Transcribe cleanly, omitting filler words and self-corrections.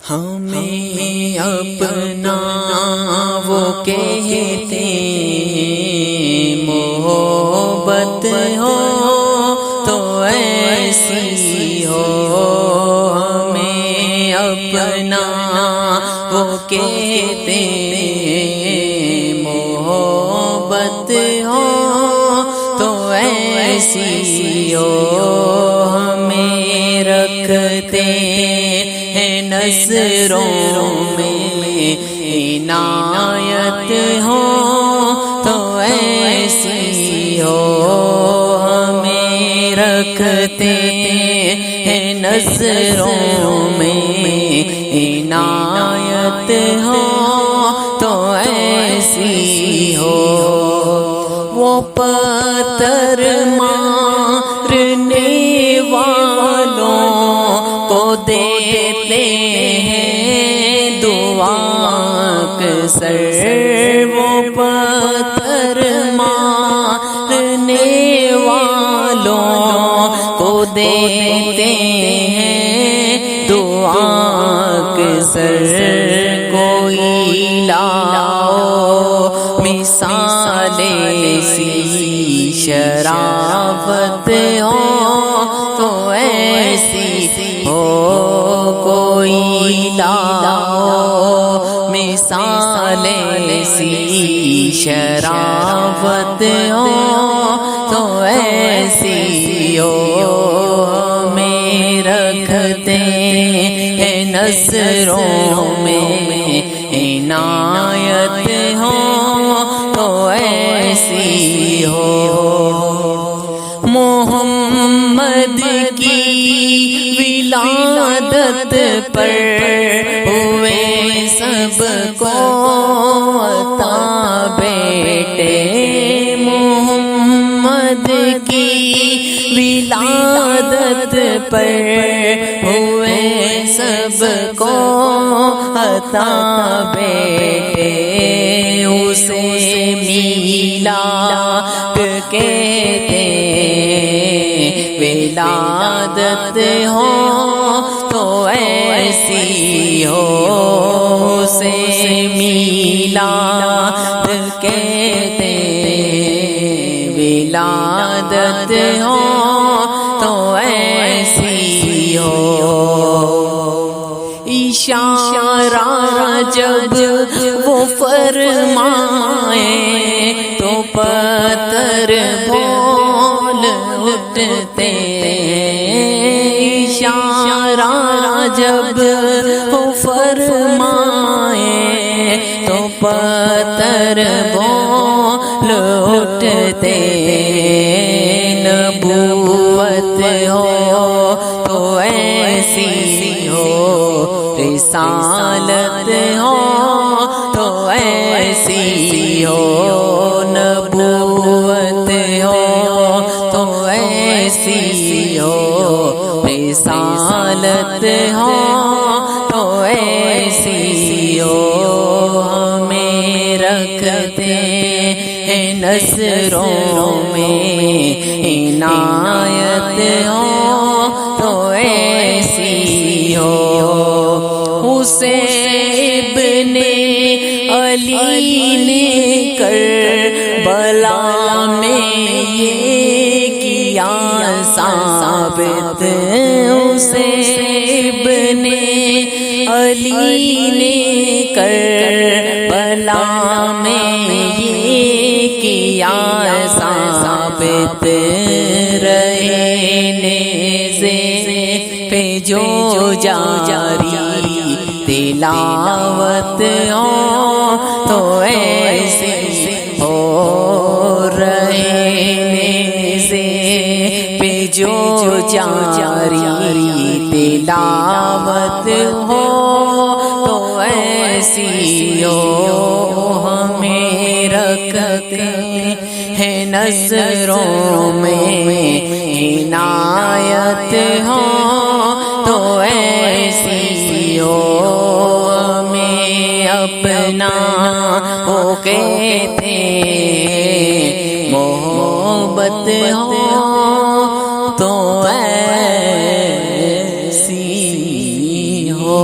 ہمیں اپنا وہ کہتے محبت ہو تو ایسی ہو، ہمیں اپنا وہ کہتے محبت ہو تو ایسی ہو، ہمیں رکھتے ہیں نظروں میں عنایت ہو تو ایسی ہو، ہمیں رکھتے ہیں نظروں میں عنایت ہو تو ایسی ہو، وہ پتھر مارنے والوں کو دیتے ہیں دعا اکثر، وہ پتھر مارنے والوں کو دیتے ہیں دعا اکثر، کوئی لاؤ مثال ایسی شرافت ہو تو ایسی ہو، کوئی لاؤ مثال ایسی شرافت ہو تو ایسی ہو، ہمیں رکھتے ہیں نظروں میں عنایت ہو تو ایسی ہو، محمد کی ولادت پر ہوئے سب کو عطا بیٹے، محمد کی ولادت پر ہوئے سب کو عطا بیٹے، اسے میلاد کہتے ولادت ہو تو ایسی ہو، اسے میلاد کہتے ولادت ہو تو ایسی ہو، اشارہ جب وہ فرمائے تو پتھر بول اٹھتے ہیں، اشارہ جب وہ فرمائے تو پتھر بول اٹھتے ہیں، نبوت ہو تو ایسی ہو، رسالت ہو تو ایسی ہو، نبوت ہو تو ایسی ہو، رسالت ہو تو ایسی ہو، ہمیں رکھتے ہیں نظروں میں عنایت ہو تو ایسی ہو، حسین ابن علی نے کربلا میں یہ کیا ثابت، حسین ابن علی نے کربلا میں یہ کیا ثابت، رہے نیزے پہ جو جاری تلاوت ہو تو ایسی ہو، رہے نیزے پہ جو جاری تلاوت ہو تو ایسی ہو، ہمیں رکھتے ہیں نظروں میں عنایت ہو تو ایسی ہو، ہمیں اپنا وہ کہتے محبت ہو تو ایسی ہو۔